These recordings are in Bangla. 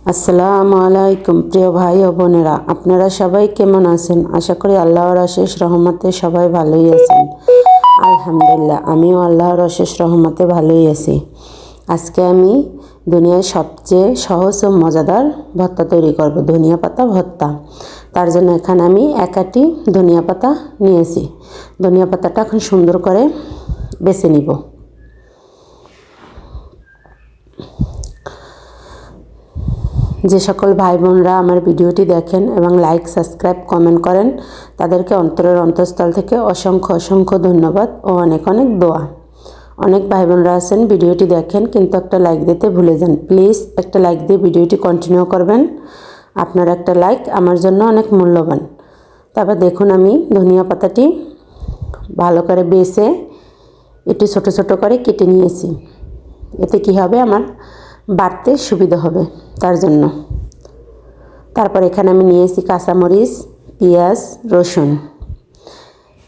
আসসালামু আলাইকুম প্রিয় ভাই ও বোনেরা, আপনারা সবাই কেমন আছেন? আশা করি আল্লাহর অশেষ রহমতে সবাই ভালোই আছেন। আলহামদুলিল্লাহ, আমিও আল্লাহর অশেষ রহমতে ভালোই আছি। আজকে আমি দুনিয়ার সবচেয়ে সহজ ও মজাদার ভর্তা তৈরি করব, ধনিয়া পাতা ভর্তা। তার জন্য এখানে আমি 1 আটি ধনিয়া পাতা নিয়েছি। ধনিয়া পাতাটা এখন সুন্দর করে বেছে নিব। যে সকল ভাই বোনরা আমার ভিডিওটি দেখেন এবং লাইক, সাবস্ক্রাইব, কমেন্ট করেন, তাদেরকে অন্তরের অন্তঃস্থল থেকে অসংখ্য অসংখ্য ধন্যবাদ ও অনেক অনেক দোয়া। অনেক ভাই বোনরা আছেন ভিডিওটি দেখেন কিন্তু একটা লাইক দিতে ভুলে যান। প্লিজ একটা লাইক দিয়ে ভিডিওটি কন্টিনিউ করবেন। আপনার একটা লাইক আমার জন্য অনেক মূল্যবান। তারপর দেখুন, আমি ধনিয়া পাতাটি ভালো করে বেছে একটু ছোট ছোট করে কেটে নিয়েছি। এতে কি হবে, আমার বাটতে সুবিধা হবে তার জন্য। তারপর এখানে আমি নিয়েছি কাঁচামরিচ, পেঁয়াজ, রসুন।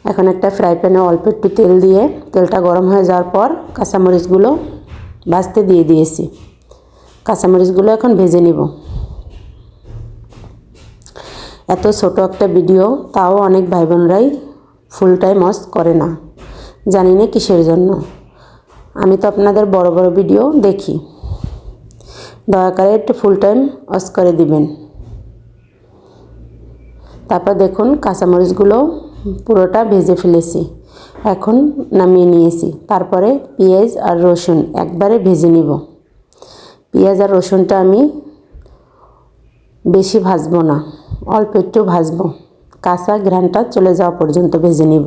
এখন একটা ফ্রাই প্যানে অল্প একটু তেল দিয়ে তেলটা গরম হয়ে যাওয়ার পর কাঁচামরিচগুলো ভাজতে দিয়ে দিয়েছি। কাঁচামরিচগুলো এখন ভেজে নিব। এত ছোট একটা ভিডিও, তাও অনেক ভাই বোনরাই ফুল টাইম ওয়াচ করে না, জানি না কিসের জন্য। আমি তো আপনাদের বড় বড় ভিডিও দেখি, দয়া করে একটু ফুল টাইম ওয়াচ করে দিবেন। তারপর দেখুন, কাঁচামরিচগুলো পুরোটা ভেজে ফেলেছি, এখন নামিয়ে নিয়েছি। তারপরে পেঁয়াজ আর রসুন একবারে ভেজে নিব। পেঁয়াজ আর রসুনটা আমি বেশি ভাজবো না, অল্প একটু ভাজবো, কাঁচা ঘ্রাণটা চলে যাওয়া পর্যন্ত ভেজে নিব।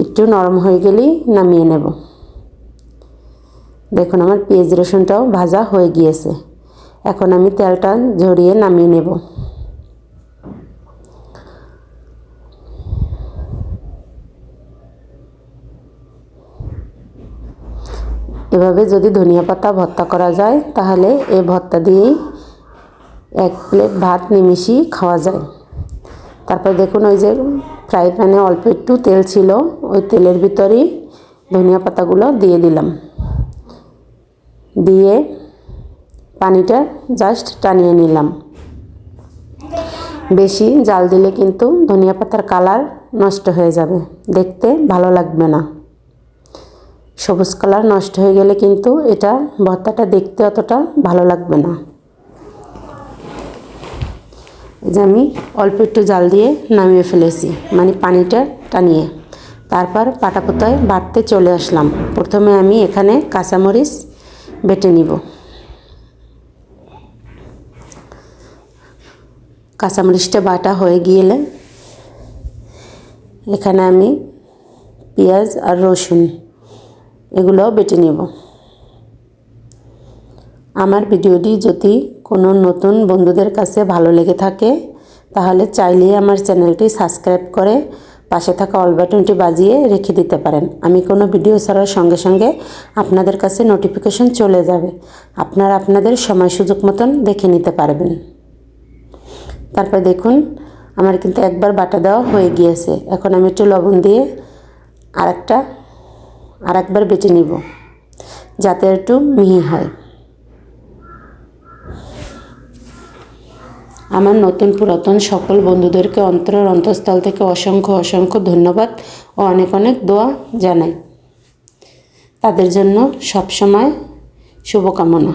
একটু নরম হয়ে গেলেই নামিয়ে নেব। দেখুন, আমার পেঁয়াজ রসুনটাও ভাজা হয়ে গিয়েছে। এখন আমি তেলটা ঝরিয়ে নামিয়ে নেব। এভাবে যদি ধনিয়া পাতা ভর্তা করা যায়, তাহলে এই ভর্তা দিয়েই 1 প্লেট ভাত নিমিষেই খাওয়া যায়। তারপর দেখুন, ওই যে ফ্রাই প্যানে অল্প একটু তেল ছিল, ওই তেলের ভিতরেই ধনিয়া পাতাগুলো দিয়ে দিলাম। দিয়ে পানিটা জাস্ট টানিয়ে নিলাম। বেশি জাল দিলে কিন্তু ধনিয়া পাতার কালার নষ্ট হয়ে যাবে, দেখতে ভালো লাগবে না। সবুজ কালার নষ্ট হয়ে গেলে কিন্তু এটা ভর্তাটা দেখতে অতটা ভালো লাগবে না। এই যে আমি অল্প একটু জাল দিয়ে নামিয়ে ফেলেছি, মানে পানিটা টানিয়ে। তারপর পাটাপোতায় বাটতে চলে আসলাম। প্রথমে আমি এখানে কাঁচামরিচ বেটে নিব। কাঁচামরিচটা বাটা হয়ে গেলে এখানে আমি পেঁয়াজ আর রসুন এগুলোও বেটে নেব। আমার ভিডিওটি যদি কোনো নতুন বন্ধুদের কাছে ভালো লেগে থাকে, তাহলে চাইলেই আমার চ্যানেলটি সাবস্ক্রাইব করে পাশে থাকা অল বাটনটি বাজিয়ে রেখে দিতে পারেন। আমি কোনো ভিডিও ছাড়ার সঙ্গে সঙ্গে আপনাদের কাছে নোটিফিকেশন চলে যাবে। আপনারা আপনাদের সময় সুযোগ মতন দেখে নিতে পারবেন। তারপর দেখুন, আমার কিন্তু একবার বাটা দেওয়া হয়ে গিয়েছে। এখন আমি একটু লবণ দিয়ে আরেকবার বেটে নিব, যাতে একটু মিহি হয়। আমার নতুন পুরাতন সকল বন্ধুদেরকে অন্তরের অন্তঃস্থল থেকে অসংখ্য অসংখ্য ধন্যবাদ ও অনেক অনেক দোয়া জানাই। তাদের জন্য সবসময় শুভকামনা।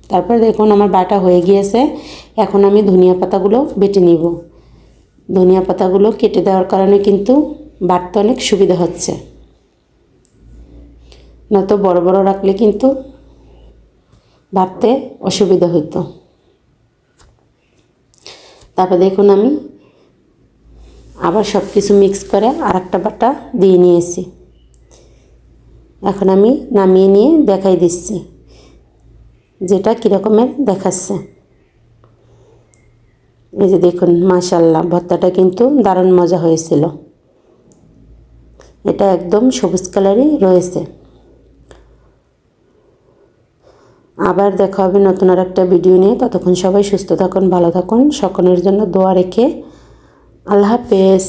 তারপর দেখুন, আমার বাটা হয়ে গিয়েছে। এখন আমি ধনিয়া পাতাগুলো বেটে নিব। ধনিয়া পাতাগুলো কেটে দেওয়ার কারণে কিন্তু বাটতে অনেক সুবিধা হচ্ছে, নয়তো বড় বড় রাখলে কিন্তু বাটতে অসুবিধা হতো। তারপর দেখুন, আমি আবার সব কিছু মিক্স করে আরেকটা বাটা দিয়ে নিয়েছি। এখন আমি নামিয়ে নিয়ে দেখাই দিচ্ছি যেটা কীরকমের দেখাচ্ছে। এই যে দেখুন, মাশাআল্লাহ, ভর্তাটা কিন্তু দারুণ মজা হয়েছিল। এটা একদম সবুজ কালারই রয়েছে। আবার দেখা হবে নতুন আর একটা ভিডিও নিয়ে। ততক্ষণ সবাই সুস্থ থাকুন, ভালো থাকুন। সকলের জন্য দোয়া রেখে আল্লাহ হাফেজ।